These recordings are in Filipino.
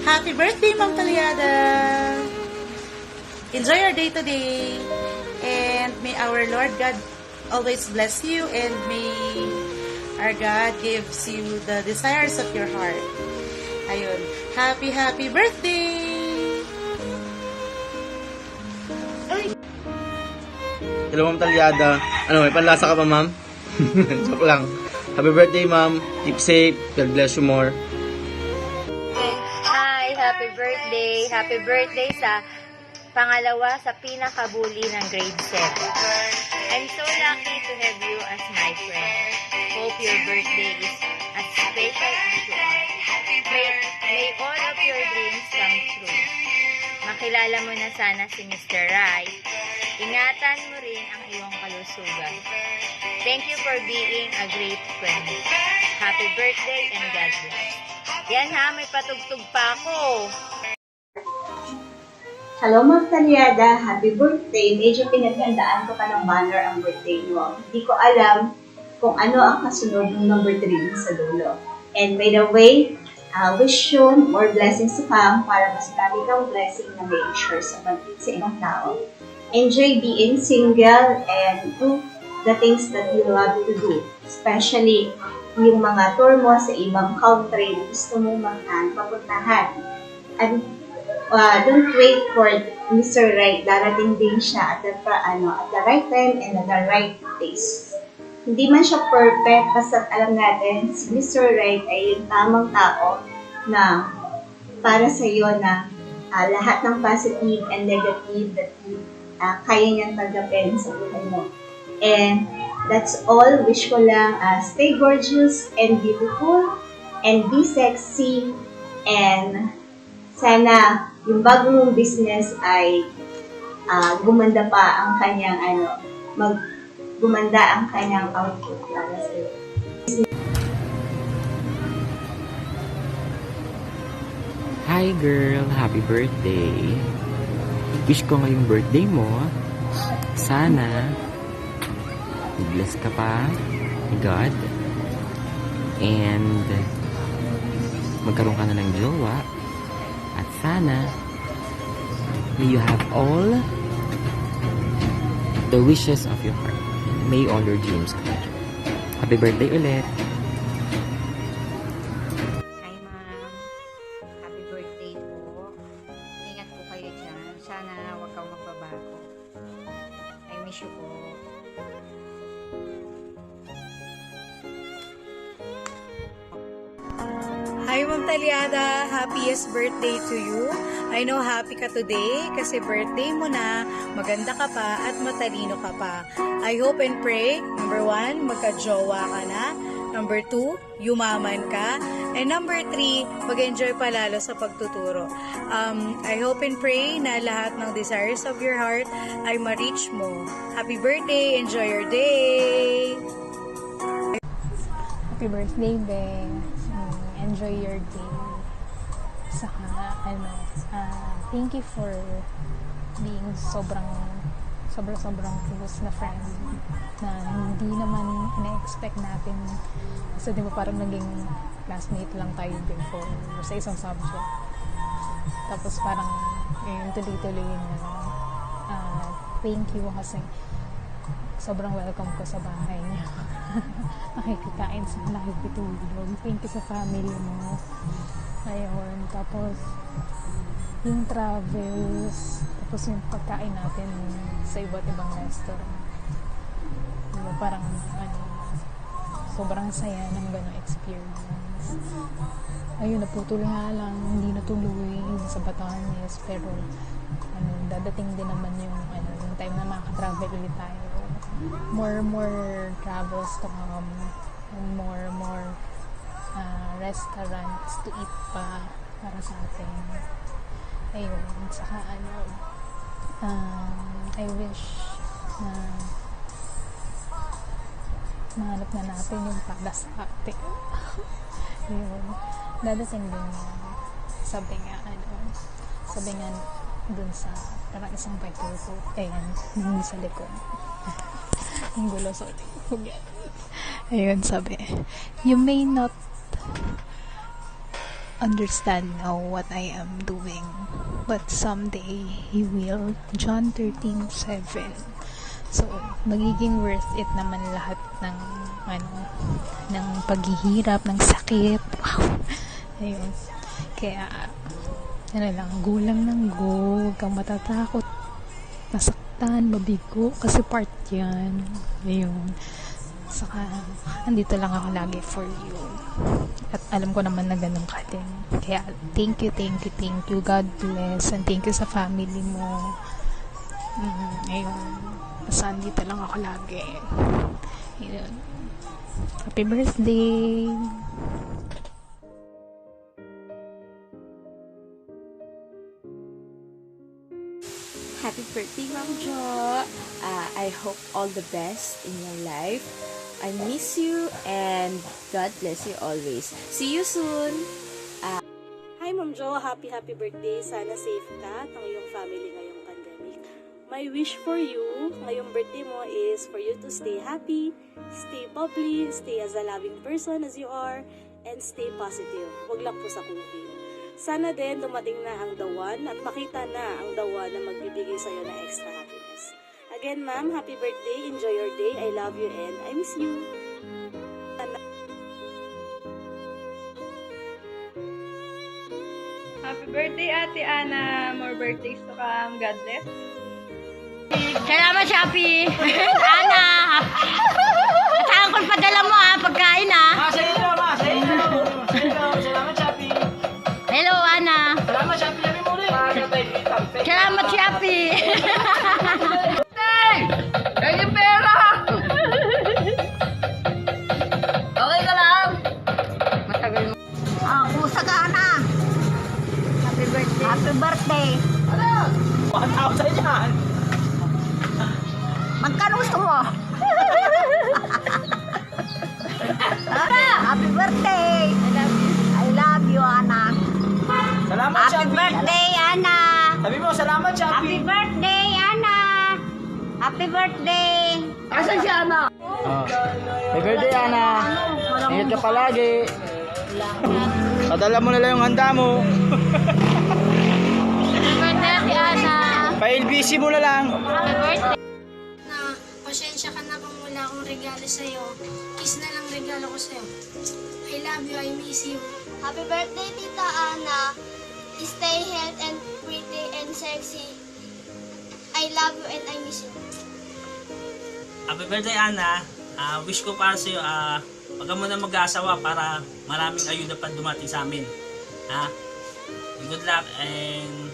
Happy birthday, Ma'am Talyada! Enjoy your day today. And may our Lord God always bless you, and may our God gives you the desires of your heart. Ayun. Happy birthday! Hello, Ma'am Talyada. May panlasa ka pa, Ma'am? Joke lang. Happy birthday, Ma'am. Keep safe. God bless you more. Hi, happy birthday. Happy birthday sa pangalawa sa pinakabuli ng grade 7. I'm so lucky to have you as my friend. Hope your birthday is as special as you are. May all of your dreams come true. Makilala mo na sana si Mr. Right. Ingatan mo rin ang iyong kalusugan. Thank you for being a great friend. Happy birthday and God bless. Yan ha, may patugtog pa ako. Hello, Ma'am Talyada. Happy birthday. Medyo pinaghandaan ko pa ng banner ang birthday mo. Hindi ko alam kung ano ang kasunod ng number 3 sa dulo. And by the way, wish you more blessings to come para mas dami kang blessing na may share sa ibang tao. Enjoy being single and do the things that you love to do. Especially yung mga tour mo sa ibang country na gusto mong papuntahan. And don't wait for Mr. Right. Darating din siya at the right time and at the right place. Hindi man siya perfect, basta alam natin si Mr. Right ay yung tamang tao na para sa iyo na lahat ng positive and negative that kaya niyang tanggapin sa buhay mo. And that's all. Wish ko lang stay gorgeous and beautiful and be sexy, and sana yung bagong business ay gumanda pa ang kanyang gumanda ang kanyang output para sa iyo. Hi girl, happy birthday. Wish ko ngayong birthday mo, sana bless ka pa ni God and magkaroon ka na ng jowa, at sana may you have all the wishes of your heart. May all your dreams come true. Happy birthday ulit. Hi ma'am, happy birthday po. Ingat po kayo dyan. Sana huwag kang magbabago. I miss you po. Hi, Ma'am Talyada. Happiest birthday to you. I know happy ka today kasi birthday mo na, maganda ka pa at matalino ka pa. I hope and pray, number 1, magka-jowa ka na. Number 2, yumaman ka. And number 3, mag-enjoy pa lalo sa pagtuturo. I hope and pray na lahat ng desires of your heart ay ma-reach mo. Happy birthday! Enjoy your day! Happy birthday, Beng. Enjoy your day. Saka, thank you for being sobrang close na friend na hindi naman ina-expect natin. Kasi di ba parang naging classmate lang tayo before sa isang subject. Tapos parang yung tuloy-tuloy yung thank you kasi sobrang welcome ko sa bahay niyo. Nakikikain sa nakikitulog. Thank you sa family mo. Ayun. Tapos, yung travels, tapos yung pagkain natin sa iba't ibang restaurant. Diba, parang, sobrang saya ng gano'ng experience. Ayun, naputuloy nga lang, hindi natuloy sa Batanes, pero, dadating din naman yung time na makaka-travel ulit tayo. More travels to come, and more restaurants to eat pa para sa atin. Ayun, saka I wish na mahanap na natin yung para sa atin. Ayun, dadating din yan. Sabi nga dun sa parang isang pagtuto, hindi sa likod. Ang gulo, sorry. Ayun, sabi, you may not understand now what I am doing. But someday, He will. John 13:7. So, magiging worth it naman lahat ng, ng paghihirap, ng sakit. Wow! Ayun. Kaya, lang, go lang ng go. Huwag kang matatakot. Nasaktan, mabigo. Kasi part yan. Ayun. Saka, andito lang ako lagi for you. At alam ko naman na ganun ka din. Kaya, thank you. God bless. And thank you sa family mo. Ayun. Basta andito lang ako lagi. Ayun. Happy birthday! Happy birthday, Ma'am Jo. I hope all the best in your life. I miss you and God bless you always. See you soon. Hi, Ma'am Jo. Happy birthday. Sana safe ka at ang iyong family ngayong pandemic. My wish for you, ngayong birthday mo is for you to stay happy, stay bubbly, stay as a loving person as you are, and stay positive. Huwag lang po sa COVID. Sana din dumating na ang the one at makita na ang the one na magbibigay sa'yo ng extra happiness. Again, ma'am, happy birthday. Enjoy your day. I love you and I miss you. Happy birthday, Ate Ana. More birthdays to come. God bless. Salamat, Shopee! Ana! Saan ko padala mo pagkain Sa'yo na, ma. Sa'yo na. Salamat, Shopee. Hello, Ana! Salamat, Shopee. Sabi mo rin. Salamat, Shopee! Kaya pera! Okay ka lang? Matagal mo. Kusa ka, Ana! Happy birthday! Happy birthday! Ano? 1,000 yan. Magkano gusto mo? Happy birthday! I love you, Ana. Salamat, Happy Shopee. birthday, Ana! Sabi mo, salamat, Happy Shopee. birthday, Ana! Happy birthday! Asan si Ana? Happy birthday, Ana. Ingat ka palagi. Padala mo na lang yung handa mo. Happy birthday, Ana! Pa-LBC mo na lang. Happy birthday! Na pasensya ka na kung wala akong regalo sa'yo. Kiss na lang regalo ko sa'yo. I love you, I miss you. Happy birthday, Tita Ana. Stay healthy and pretty and sexy. I love you and I miss you. Happy birthday, Ana. Wish ko para sa'yo, wag ka muna mag-aasawa para maraming ayuda pa dumating sa amin. Good luck and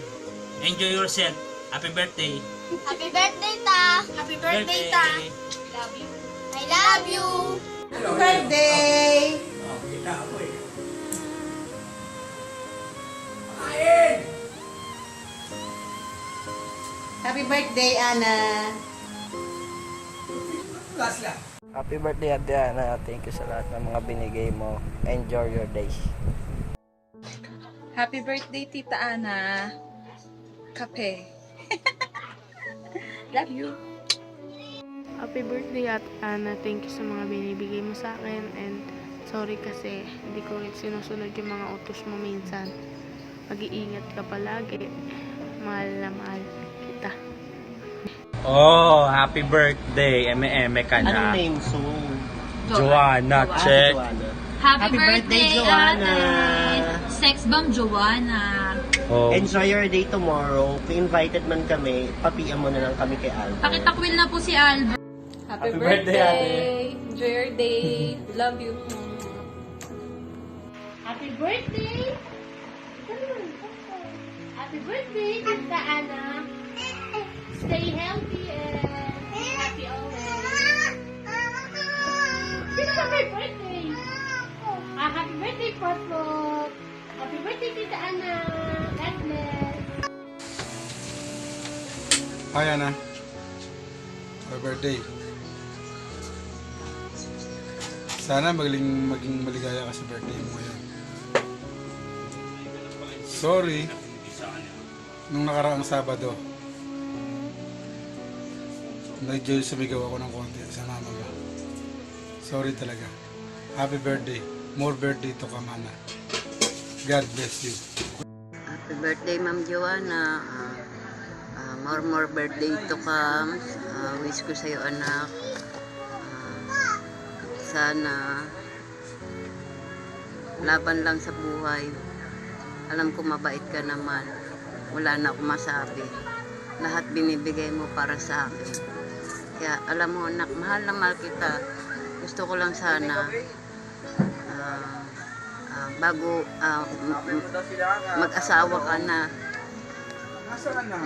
enjoy yourself. Happy birthday. Happy birthday, Ta. Happy birthday, Ta. Love you. I love you. Happy birthday! Happy birthday, Ana! Happy birthday, Ate Ana. Thank you sa lahat ng mga binigay mo. Enjoy your day. Happy birthday, Tita Ana. Kape. Love you. Happy birthday, Ate Ana. Thank you sa mga binibigay mo sa akin. And sorry kasi hindi ko sinusunod yung mga utos mo minsan. Mag-iingat ka palagi. Mahal na mahal kita. Oh, happy birthday. Eme-eme ka na. Anong name so? Joanna, check. Happy birthday, Joanna! Sex bomb, Joanna! Oh. Enjoy your day tomorrow. Kung invited man kami, papian mo na lang kami kay Albert. Pakitakwil na po si Albert. Happy birthday. Enjoy your day. Love you. Happy birthday. Happy birthday, Tita Ana. Stay healthy and happy always. Sino happy birthday? Happy birthday, Popo. Happy birthday, Tita Ana. God bless. Hi, Ana. Happy birthday. Sana maging maligaya ka sa birthday mo ngayon. Sorry, nung nakaraang Sabado, medyo sumigaw ako ng konti sa mama mo. Sorry talaga. Happy birthday. More birthday to come, Ana. God bless you. Happy birthday, Ma'am Joanna. More birthday to come. Wish ko sa'yo, anak. Sana laban lang sa buhay. Alam ko mabait ka naman. Wala na akong masabi. Lahat binibigay mo para sa akin. Kaya alam mo, anak, mahal na mahal kita. Gusto ko lang sana bago mag-asawa ka na,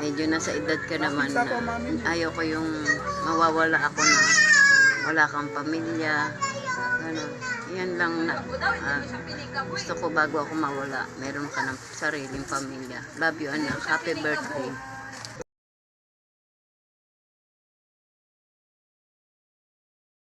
medyo nasa edad ka naman na ayaw ko yung mawawala ako na wala kang pamilya, gano'n. Yan lang na gusto ko bago ako mawala, meron ka ng sariling pamilya. Love you, anak. Happy birthday.